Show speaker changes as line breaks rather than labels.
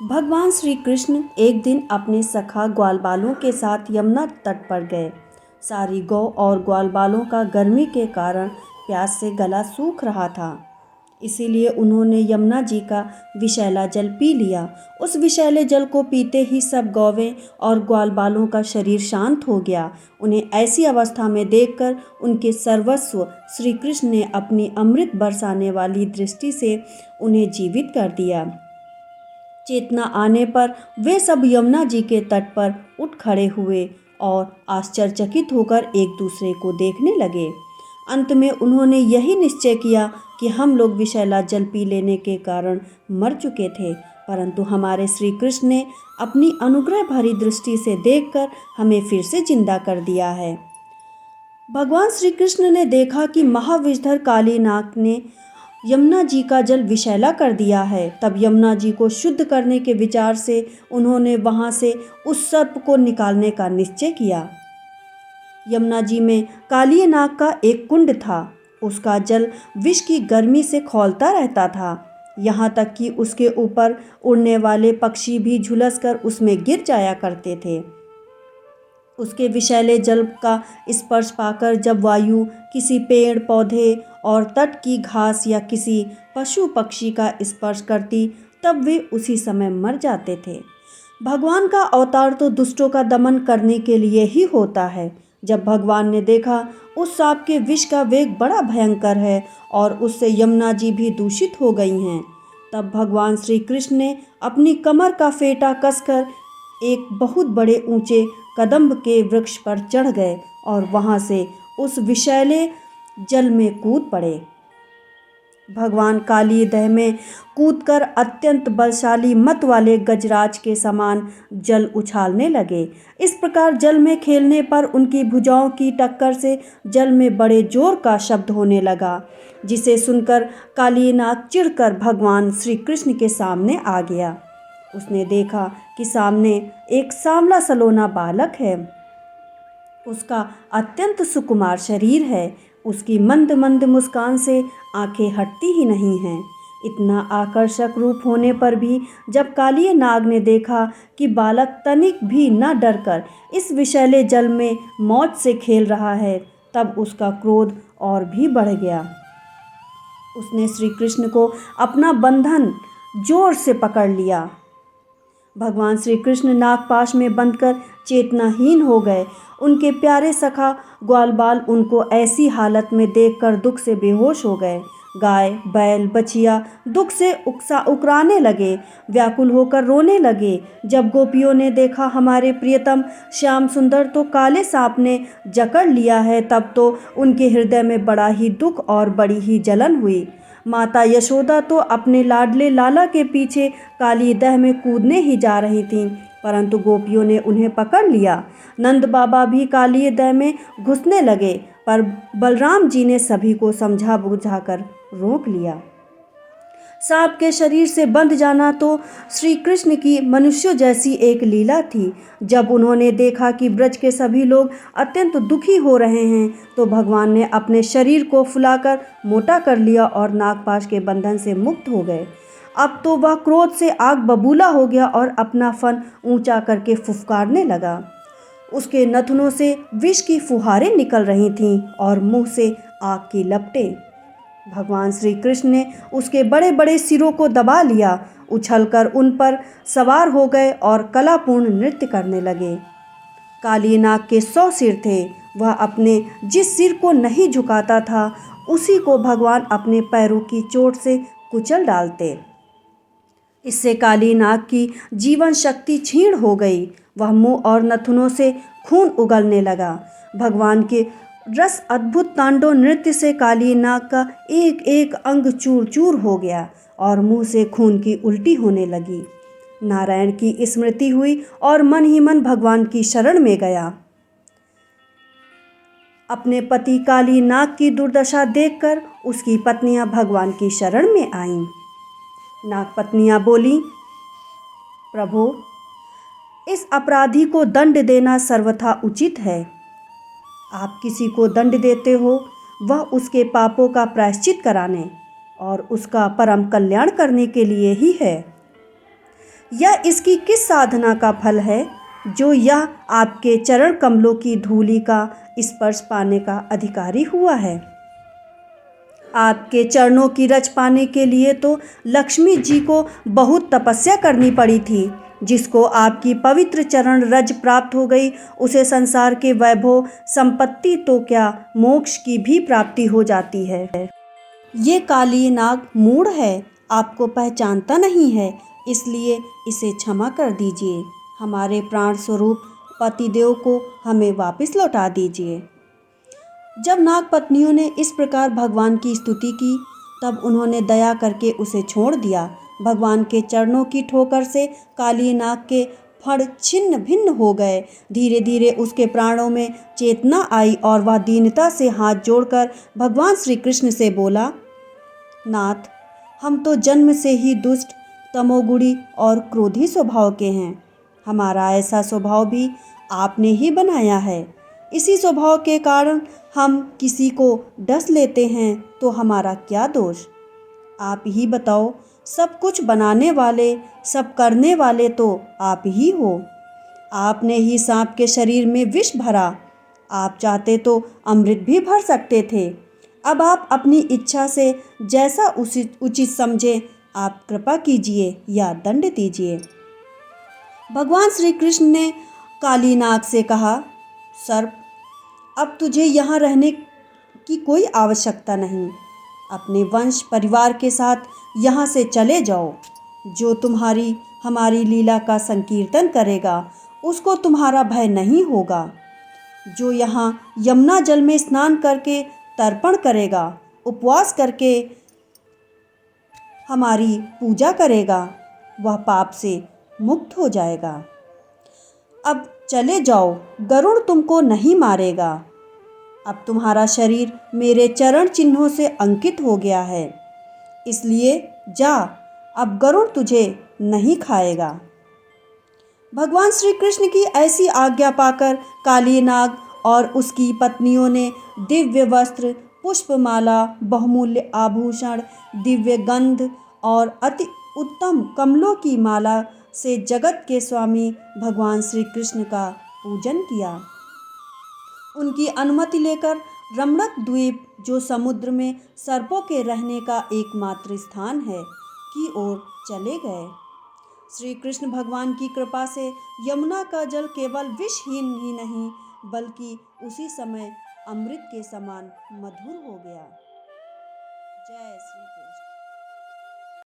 भगवान श्री कृष्ण एक दिन अपने सखा ग्वालबालों के साथ यमुना तट पर गए। सारी गौ और ग्वालबालों का गर्मी के कारण प्यास से गला सूख रहा था। इसीलिए उन्होंने यमुना जी का विषैला जल पी लिया। उस विषैले जल को पीते ही सब गौवें और ग्वालबालों का शरीर शांत हो गया। उन्हें ऐसी अवस्था में देखकर उनके सर्वस्व श्री कृष्ण ने अपनी अमृत बरसाने वाली दृष्टि से उन्हें जीवित कर दिया। चेतना आने पर वे सब यमुना जी के तट पर उठ खड़े हुए और आश्चर्यचकित होकर एक दूसरे को देखने लगे। अंत में उन्होंने यही निश्चय किया कि हम लोग विषैला जल पी लेने के कारण मर चुके थे, परंतु हमारे श्री कृष्ण ने अपनी अनुग्रह भरी दृष्टि से देखकर हमें फिर से जिंदा कर दिया है। भगवान श्री कृष्ण ने देखा कि महाविषधर कालीनाग ने यमुना जी का जल विषैला कर दिया है। तब यमुना जी को शुद्ध करने के विचार से उन्होंने वहां से उस सर्प को निकालने का निश्चय किया। यमुना जी में कालीनाग का एक कुंड था। उसका जल विष की गर्मी से खौलता रहता था। यहाँ तक कि उसके ऊपर उड़ने वाले पक्षी भी झुलसकर उसमें गिर जाया करते थे। उसके विषैले जल का स्पर्श पाकर जब वायु किसी पेड़ पौधे और तट की घास या किसी पशु पक्षी का स्पर्श करती, तब वे उसी समय मर जाते थे। भगवान का अवतार तो दुष्टों का दमन करने के लिए ही होता है। जब भगवान ने देखा उस सांप के विष का वेग बड़ा भयंकर है और उससे यमुना जी भी दूषित हो गई हैं, तब भगवान श्री कृष्ण ने अपनी कमर का फेटा कसकर एक बहुत बड़े ऊंचे कदम्ब के वृक्ष पर चढ़ गए और वहां से उस विषैले जल में कूद पड़े। भगवान काली दह में कूदकर अत्यंत बलशाली मत वाले गजराज के समान जल उछालने लगे। इस प्रकार जल में खेलने पर उनकी भुजाओं की टक्कर से जल में बड़े जोर का शब्द होने लगा, जिसे सुनकर कालीनाग चिढ़कर भगवान श्री कृष्ण के सामने आ गया। उसने देखा कि सामने एक सांवला सलोना बालक है। उसका अत्यंत सुकुमार शरीर है। उसकी मंद मंद मुस्कान से आंखें हटती ही नहीं हैं। इतना आकर्षक रूप होने पर भी जब काली नाग ने देखा कि बालक तनिक भी न डरकर इस विषैले जल में मौज से खेल रहा है, तब उसका क्रोध और भी बढ़ गया। उसने श्री कृष्ण को अपना बंधन जोर से पकड़ लिया। भगवान श्री कृष्ण नागपाश में बंधकर चेतनाहीन हो गए। उनके प्यारे सखा ग्वालबाल उनको ऐसी हालत में देखकर दुख से बेहोश हो गए। गाय बैल बछिया दुख से उकराने लगे, व्याकुल होकर रोने लगे। जब गोपियों ने देखा हमारे प्रियतम श्याम सुंदर तो काले सांप ने जकड़ लिया है, तब तो उनके हृदय में बड़ा ही दुख और बड़ी ही जलन हुई। माता यशोदा तो अपने लाडले लाला के पीछे काली दह में कूदने ही जा रही थीं, परंतु गोपियों ने उन्हें पकड़ लिया। नंद बाबा भी काली दह में घुसने लगे, पर बलराम जी ने सभी को समझा बुझाकर रोक लिया। सांप के शरीर से बंध जाना तो श्री कृष्ण की मनुष्यों जैसी एक लीला थी। जब उन्होंने देखा कि ब्रज के सभी लोग अत्यंत दुखी हो रहे हैं, तो भगवान ने अपने शरीर को फुलाकर मोटा कर लिया और नागपाश के बंधन से मुक्त हो गए। अब तो वह क्रोध से आग बबूला हो गया और अपना फन ऊंचा करके फुफकारने लगा। उसके नथनों से विष की फुहारें निकल रही थीं और मुंह से आग की लपटें। भगवान श्री कृष्ण ने उसके बड़े बड़े सिरों को दबा लिया, उछलकर उन पर सवार हो गए और कलापूर्ण नृत्य करने लगे। कालीनाग के 100 सिर थे। वह अपने जिस सिर को नहीं झुकाता था, उसी को भगवान अपने पैरों की चोट से कुचल डालते। इससे कालीनाग की जीवन शक्ति क्षीण हो गई। वह मुंह और नथुनों से खून उगलने लगा। भगवान के रस अद्भुत तांडव नृत्य से कालीनाग का एक एक अंग चूर चूर हो गया और मुंह से खून की उल्टी होने लगी। नारायण की स्मृति हुई और मन ही मन भगवान की शरण में गया। अपने पति कालीनाग की दुर्दशा देखकर उसकी पत्नियां भगवान की शरण में आईं। नागपत्नियां बोली, प्रभु, इस अपराधी को दंड देना सर्वथा उचित है। आप किसी को दंड देते हो, वह उसके पापों का प्रायश्चित कराने और उसका परम कल्याण करने के लिए ही है। यह इसकी किस साधना का फल है जो यह आपके चरण कमलों की धूलि का स्पर्श पाने का अधिकारी हुआ है। आपके चरणों की रज पाने के लिए तो लक्ष्मी जी को बहुत तपस्या करनी पड़ी थी। जिसको आपकी पवित्र चरण रज प्राप्त हो गई, उसे संसार के वैभव संपत्ति तो क्या, मोक्ष की भी प्राप्ति हो जाती है। ये काली नाग मूढ़ है, आपको पहचानता नहीं है, इसलिए इसे क्षमा कर दीजिए। हमारे प्राण स्वरूप पतिदेव को हमें वापस लौटा दीजिए। जब नाग पत्नियों ने इस प्रकार भगवान की स्तुति की, तब उन्होंने दया करके उसे छोड़ दिया। भगवान के चरणों की ठोकर से काली नाग के फण छिन्न भिन्न हो गए। धीरे धीरे उसके प्राणों में चेतना आई और वह दीनता से हाथ जोड़कर भगवान श्री कृष्ण से बोला, नाथ, हम तो जन्म से ही दुष्ट, तमोगुणी और क्रोधी स्वभाव के हैं। हमारा ऐसा स्वभाव भी आपने ही बनाया है। इसी स्वभाव के कारण हम किसी को डस लेते हैं तो हमारा क्या दोष। आप ही बताओ, सब कुछ बनाने वाले, सब करने वाले तो आप ही हो। आपने ही सांप के शरीर में विष भरा। आप चाहते तो अमृत भी भर सकते थे। अब आप अपनी इच्छा से जैसा उचित समझे आप कृपा कीजिए या दंड दीजिए। भगवान श्री कृष्ण ने काली नाग से कहा, सर्प, अब तुझे यहाँ रहने की कोई आवश्यकता नहीं। अपने वंश परिवार के साथ यहाँ से चले जाओ। जो तुम्हारी हमारी लीला का संकीर्तन करेगा, उसको तुम्हारा भय नहीं होगा। जो यहाँ यमुना जल में स्नान करके तर्पण करेगा, उपवास करके हमारी पूजा करेगा, वह पाप से मुक्त हो जाएगा। अब चले जाओ, गरुड़ तुमको नहीं मारेगा। अब तुम्हारा शरीर मेरे चरण चिन्हों से अंकित हो गया है, इसलिए जा, अब गरुड़ तुझे नहीं खाएगा। भगवान श्री कृष्ण की ऐसी आज्ञा पाकर काली नाग और उसकी पत्नियों ने दिव्य वस्त्र, पुष्पमाला, बहुमूल्य आभूषण, दिव्य गंध और अति उत्तम कमलों की माला से जगत के स्वामी भगवान श्री कृष्ण का पूजन किया। उनकी अनुमति लेकर रमणक द्वीप, जो समुद्र में सर्पों के रहने का एकमात्र स्थान है, की ओर चले गए। श्री कृष्ण भगवान की कृपा से यमुना का जल केवल विषहीन ही नहीं, बल्कि उसी समय अमृत के समान मधुर हो गया। जय श्री कृष्ण।